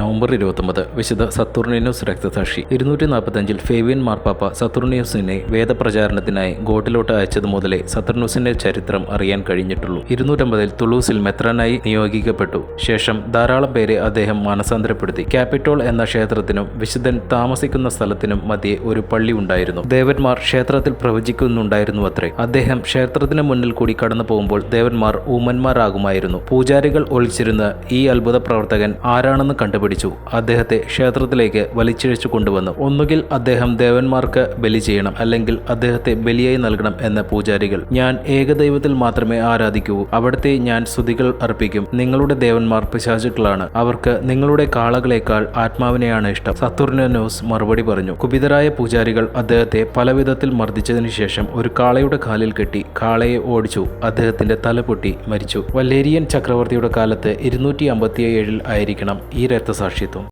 November 29 വിശുദ്ധ സത്തുർണിനോസ് രക്തസാക്ഷി. 245 ഫേവിയൻ മാർപ്പാപ്പ സത്തുർണിനോസിനെ വേദപ്രചാരണത്തിനായി ഗോട്ടിലോട്ട് അയച്ചതു മുതലേ സത്തുർണോസിന്റെ ചരിത്രം അറിയാൻ കഴിഞ്ഞിട്ടുള്ളൂ. 250 തുളൂസിൽ മെത്രാനായി നിയോഗിക്കപ്പെട്ടു. ശേഷം ധാരാളം പേരെ അദ്ദേഹം മാനസാന്തരപ്പെടുത്തി. ക്യാപിറ്റോൾ എന്ന ക്ഷേത്രത്തിനും വിശുദ്ധൻ താമസിക്കുന്ന സ്ഥലത്തിനും മധ്യേ ഒരു പള്ളി ഉണ്ടായിരുന്നു. ദേവന്മാർ ക്ഷേത്രത്തിൽ പ്രവചിക്കുന്നുണ്ടായിരുന്നുവത്രേ. അദ്ദേഹം ക്ഷേത്രത്തിന് മുന്നിൽ കൂടി കടന്നു പോകുമ്പോൾ ദേവന്മാർ ഊമന്മാരാകുമായിരുന്നു. പൂജാരികൾ ഒളിച്ചിരുന്ന് ഈ അത്ഭുത പ്രവർത്തകൻ ആരാണെന്ന് കണ്ടുപിടിച്ചു. അദ്ദേഹത്തെ ക്ഷേത്രത്തിലേക്ക് വലിച്ചിഴച്ചു കൊണ്ടുവന്നു. ഒന്നുകിൽ അദ്ദേഹം ദേവന്മാർക്ക് ബലി ചെയ്യണം, അല്ലെങ്കിൽ അദ്ദേഹത്തെ ബലിയായി നൽകണം എന്ന പൂജാരികൾ. ഞാൻ ഏകദൈവത്തിൽ മാത്രമേ ആരാധിക്കൂ, അവിടുത്തെ ഞാൻ സ്തുതികൾ അർപ്പിക്കും. നിങ്ങളുടെ ദേവന്മാർ പിശാചുക്കളാണ്, അവർക്ക് നിങ്ങളുടെ കാളകളേക്കാൾ ആത്മാവിനെയാണ് ഇഷ്ടം. സത്തുർണിനോസ് മറുപടി പറഞ്ഞു. കുപിതരായ പൂജാരികൾ അദ്ദേഹത്തെ പലവിധത്തിൽ മർദ്ദിച്ചതിനു ശേഷം ഒരു കാളയുടെ കാലിൽ കെട്ടി കാളയെ ഓടിച്ചു. അദ്ദേഹത്തിന്റെ തല പൊട്ടി മരിച്ചു. വലേരിയൻ ചക്രവർത്തിയുടെ കാലത്ത് 257 ആയിരിക്കണം ഈ രക്തസാക്ഷിത്വം.